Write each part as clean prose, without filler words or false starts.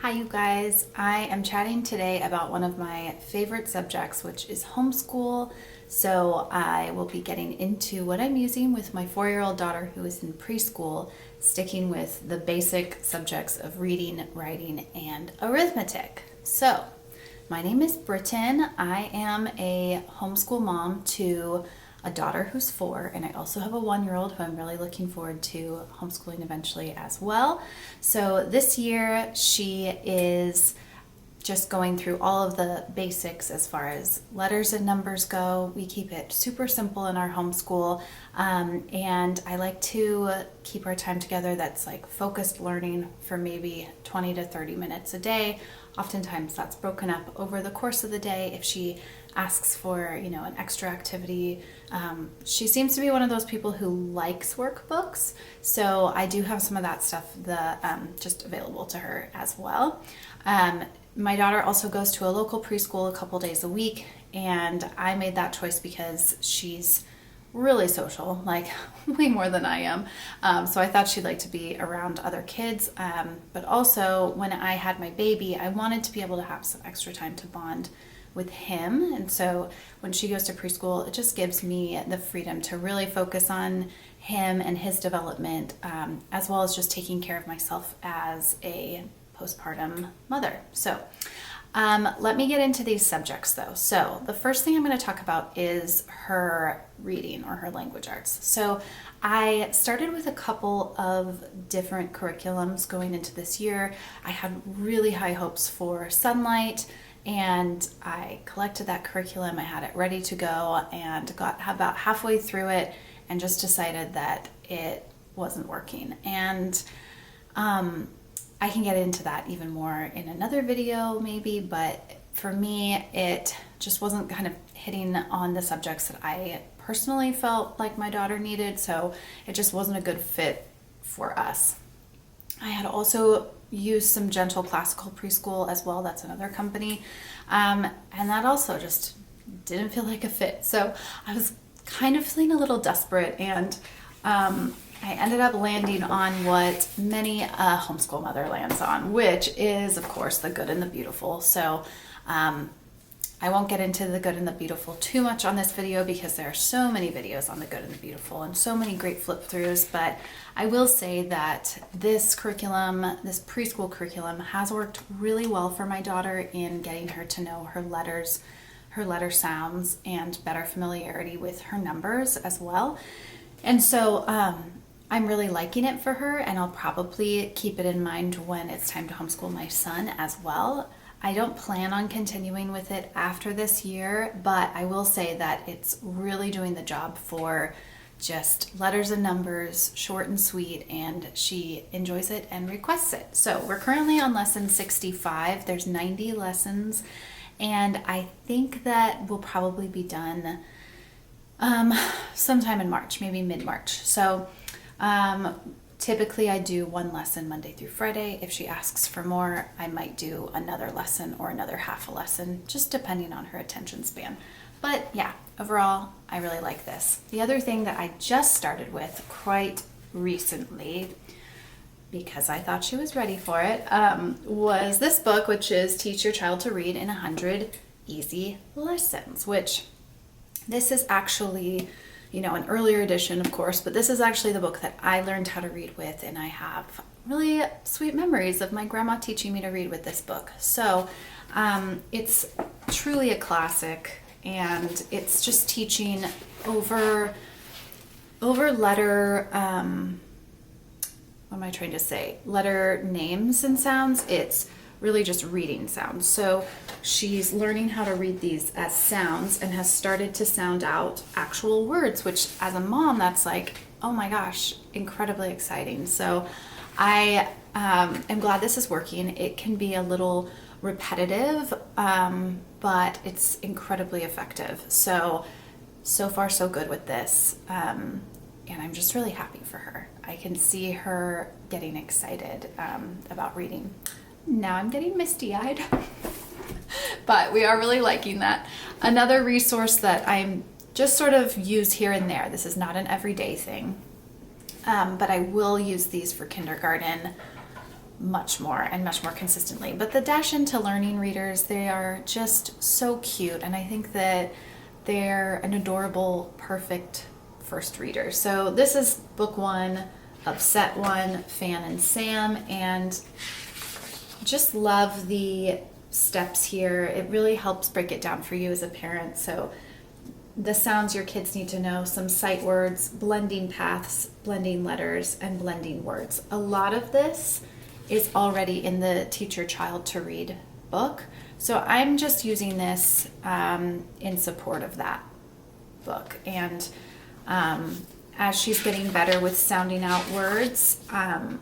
Hi you guys, I am chatting today about one of my favorite subjects, which is homeschool. So I will be getting into what I'm using with my 4-year-old daughter who is in preschool, sticking with the basic subjects of reading, writing, and arithmetic. So my name is Britton. I am a homeschool mom to a daughter who's 4, and I also have a 1-year-old who I'm really looking forward to homeschooling eventually as well. So this year she is just going through all of the basics as far as letters and numbers go. We keep it super simple in our homeschool, and I like to keep our time together that's like focused learning for maybe 20 to 30 minutes a day. Oftentimes that's broken up over the course of the day if she asks for, an extra activity. She seems to be one of those people who likes workbooks, so I do have some of that stuff just available to her as well. My daughter also goes to a local preschool a couple days a week, and I made that choice because she's really social, like way more than I am. So I thought she'd like to be around other kids. But also when I had my baby, I wanted to be able to have some extra time to bond with him. And so when she goes to preschool, it just gives me the freedom to really focus on him and his development, as well as just taking care of myself as a postpartum mother. So let me get into these subjects though. So the first thing I'm going to talk about is her reading or her language arts. So I started with a couple of different curriculums going into this year. I had really high hopes for Sunlight, and I collected that curriculum. I had it ready to go and got about halfway through it and just decided that it wasn't working. And I can get into that even more in another video maybe, but for me it just wasn't kind of hitting on the subjects that I personally felt like my daughter needed, so it just wasn't a good fit for us. I had also used some Gentle Classical Preschool as well. That's another company, and that also just didn't feel like a fit. So I was kind of feeling a little desperate, and I ended up landing on what many homeschool mother lands on, which is, of course, The Good and the Beautiful. So I won't get into The Good and the Beautiful too much on this video because there are so many videos on The Good and the Beautiful and so many great flip throughs, but I will say that this curriculum, this preschool curriculum, has worked really well for my daughter in getting her to know her letters, her letter sounds, and better familiarity with her numbers as well. And so I'm really liking it for her, and I'll probably keep it in mind when it's time to homeschool my son as well. I don't plan on continuing with it after this year, but I will say that it's really doing the job for just letters and numbers, short and sweet, and she enjoys it and requests it. So we're currently on lesson 65. There's 90 lessons, and I think that we'll probably be done sometime in March, maybe mid-March. So typically I do one lesson Monday through Friday. If she asks for more, I might do another lesson or another half a lesson, just depending on her attention span. But yeah, overall, I really like this. The other thing that I just started with quite recently, because I thought she was ready for it, was this book, which is Teach Your Child to Read in 100 Easy Lessons, which this is actually an earlier edition, of course, but this is actually the book that I learned how to read with, and I have really sweet memories of my grandma teaching me to read with this book. So it's truly a classic, and it's just teaching over letter, what am I trying to say? Letter names and sounds. It's really just reading sounds. So she's learning how to read these as sounds and has started to sound out actual words, which as a mom, that's like, oh my gosh, incredibly exciting. So I am glad this is working. It can be a little repetitive, but it's incredibly effective. So far so good with this. And I'm just really happy for her. I can see her getting excited about reading. Now I'm getting misty-eyed, but we are really liking that. Another resource that I'm just sort of use here and there, this is not an everyday thing, but I will use these for kindergarten much more and much more consistently. But the Dash into Learning readers, they are just so cute, and I think that they're an adorable, perfect first reader. So this is book 1 of set 1, Fan and Sam, and just love the steps here. It really helps break it down for you as a parent. So the sounds your kids need to know, some sight words, blending paths, blending letters, and blending words. A lot of this is already in the Teach Your Child to Read book. So I'm just using this in support of that book. And as she's getting better with sounding out words, I'm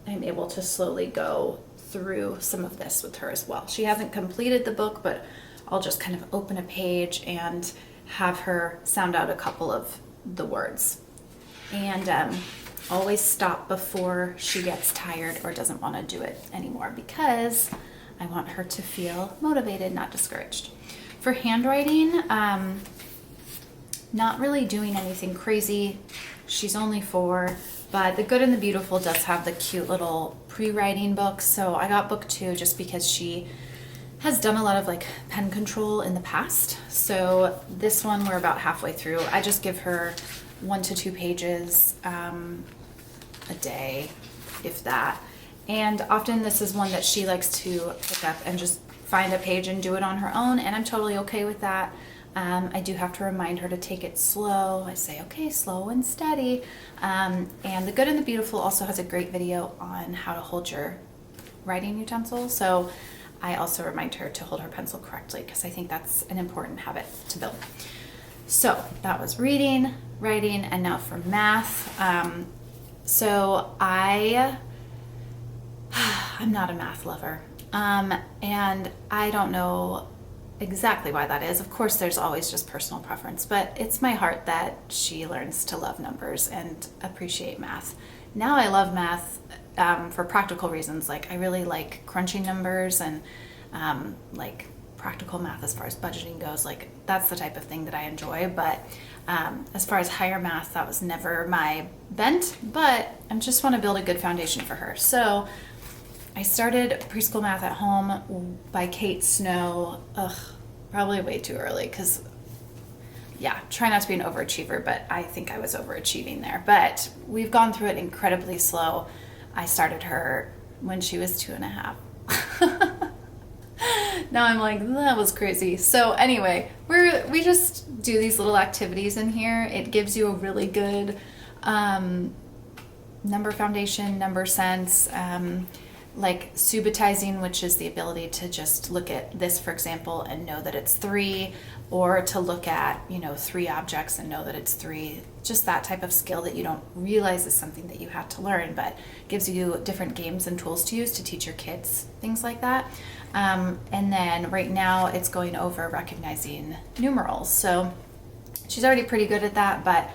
able to slowly go through some of this with her as well. She hasn't completed the book, but I'll just kind of open a page and have her sound out a couple of the words. And always stop before she gets tired or doesn't want to do it anymore, because I want her to feel motivated, not discouraged. For handwriting, not really doing anything crazy. She's only 4, but The Good and the Beautiful does have the cute little pre-writing books. So I got book 2 just because she has done a lot of like pen control in the past. So this one we're about halfway through. I just give her 1 to 2 pages a day, if that. And often this is one that she likes to pick up and just find a page and do it on her own, and I'm totally okay with that. I do have to remind her to take it slow. I say, okay, slow and steady. And The Good and the Beautiful also has a great video on how to hold your writing utensil. So I also remind her to hold her pencil correctly, because I think that's an important habit to build. So that was reading, writing, and now for math. So I'm not a math lover. And I don't know exactly why that is. Of course, there's always just personal preference, but it's my heart that she learns to love numbers and appreciate math. Now I love math for practical reasons. Like, I really like crunching numbers and like practical math as far as budgeting goes. Like, that's the type of thing that I enjoy. But as far as higher math, that was never my bent, but I just want to build a good foundation for her. So I started Preschool Math at Home by Kate Snow. Probably way too early, because yeah, try not to be an overachiever, but I think I was overachieving there. But we've gone through it incredibly slow. I started her when she was 2.5. Now I'm like, that was crazy. So anyway, we just do these little activities in here. It gives you a really good number foundation, number sense, like subitizing, which is the ability to just look at this, for example, and know that it's 3, or to look at, 3 objects and know that it's 3. Just that type of skill that you don't realize is something that you have to learn, but gives you different games and tools to use to teach your kids things like that. And then right now it's going over recognizing numerals. So she's already pretty good at that, but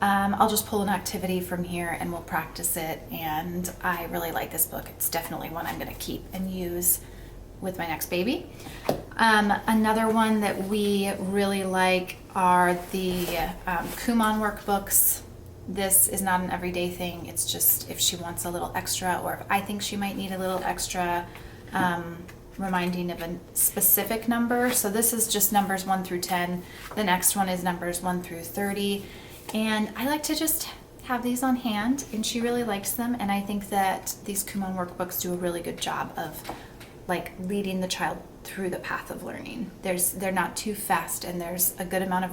I'll just pull an activity from here and we'll practice it. And I really like this book. It's definitely one I'm going to keep and use with my next baby. Another one that we really like are the Kumon workbooks. This is not an everyday thing. It's just if she wants a little extra, or if I think she might need a little extra reminding of a specific number. So this is just numbers 1 through 10. The next one is numbers 1 through 30. And I like to just have these on hand, and she really likes them. And I think that these Kumon workbooks do a really good job of like leading the child through the path of learning. They're not too fast, and there's a good amount of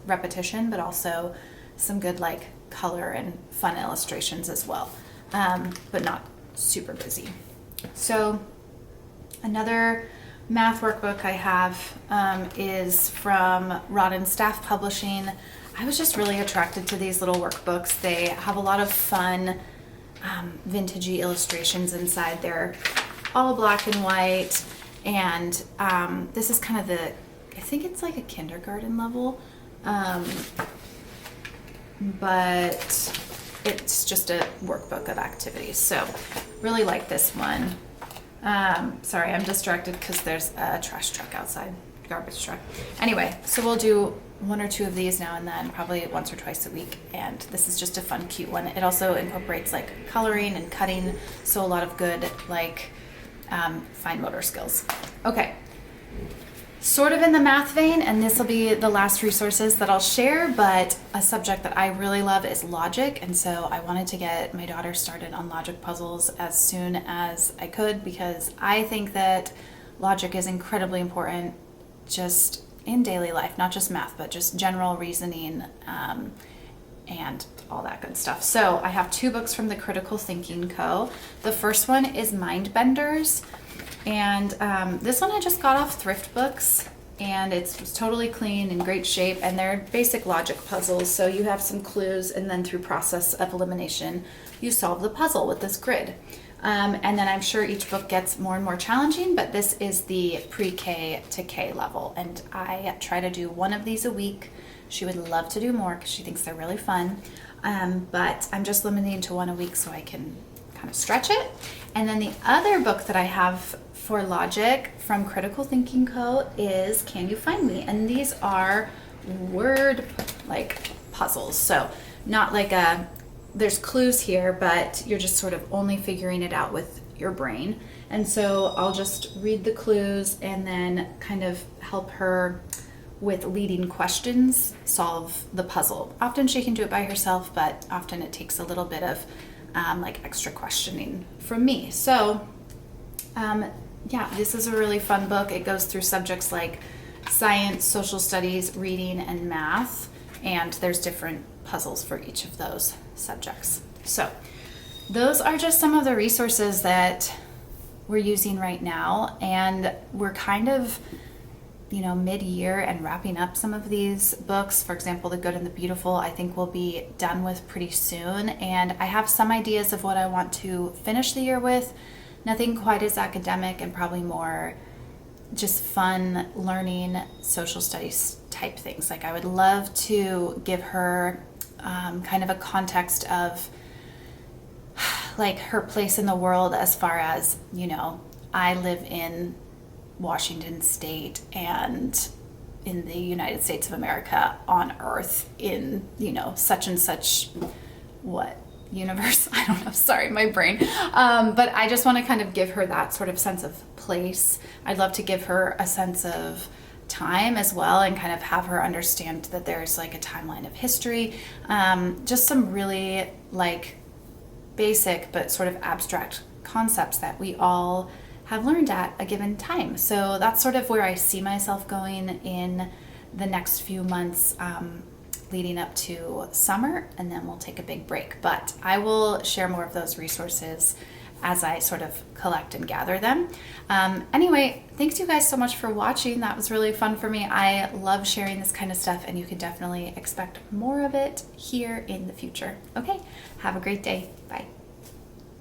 repetition, but also some good like color and fun illustrations as well, but not super busy. So another math workbook I have is from Rod and Staff Publishing. I was just really attracted to these little workbooks. They have a lot of fun vintagey illustrations inside. They're all black and white, and this is kind of I think it's like a kindergarten level, but it's just a workbook of activities. So really like this one. Sorry, I'm distracted because there's a trash truck outside. garbage truck. Anyway, so we'll do 1 or 2 of these now and then, probably once or twice a week. And this is just a fun, cute one. It also incorporates like coloring and cutting, so a lot of good like fine motor skills. Okay, sort of in the math vein, and this will be the last resources that I'll share, but a subject that I really love is logic, and so I wanted to get my daughter started on logic puzzles as soon as I could, because I think that logic is incredibly important just in daily life, not just math, but just general reasoning and all that good stuff. So I have 2 books from the Critical Thinking Co. The first one is Mind Benders, and this one I just got off Thrift Books, and it's totally clean, in great shape, and they're basic logic puzzles. So you have some clues, and then through process of elimination, you solve the puzzle with this grid. And then I'm sure each book gets more and more challenging, but this is the pre-K to K level, and I try to do 1 of these a week. She would love to do more because she thinks they're really fun, but I'm just limiting to 1 a week so I can kind of stretch it. And then the other book that I have for logic from Critical Thinking Co. is Can You Find Me? And these are word like puzzles, so not like there's clues here, but you're just sort of only figuring it out with your brain. And so I'll just read the clues and then kind of help her with leading questions solve the puzzle. Often she can do it by herself, but often it takes a little bit of like extra questioning from me. So yeah, this is a really fun book. It goes through subjects like science, social studies, reading, and math, and there's different puzzles for each of those subjects. So those are just some of the resources that we're using right now, and we're kind of, you know, mid-year and wrapping up some of these books. For example, The Good and the Beautiful, I think we'll be done with pretty soon, and I have some ideas of what I want to finish the year with. Nothing quite as academic, and probably more just fun learning social studies type things. Like I would love to give her kind of a context of like her place in the world, as far as, you know, I live in Washington State and in the United States of America on Earth in, you know, such and such what universe? I don't know, sorry, my brain. But I just want to kind of give her that sort of sense of place. I'd love to give her a sense of time as well, and kind of have her understand that there's like a timeline of history. Just some really like basic but sort of abstract concepts that we all have learned at a given time. So that's sort of where I see myself going in the next few months, leading up to summer, and then we'll take a big break. But I will share more of those resources as I sort of collect and gather them. Anyway, thanks you guys so much for watching. That was really fun for me. I love sharing this kind of stuff, and you can definitely expect more of it here in the future. Okay, have a great day. Bye.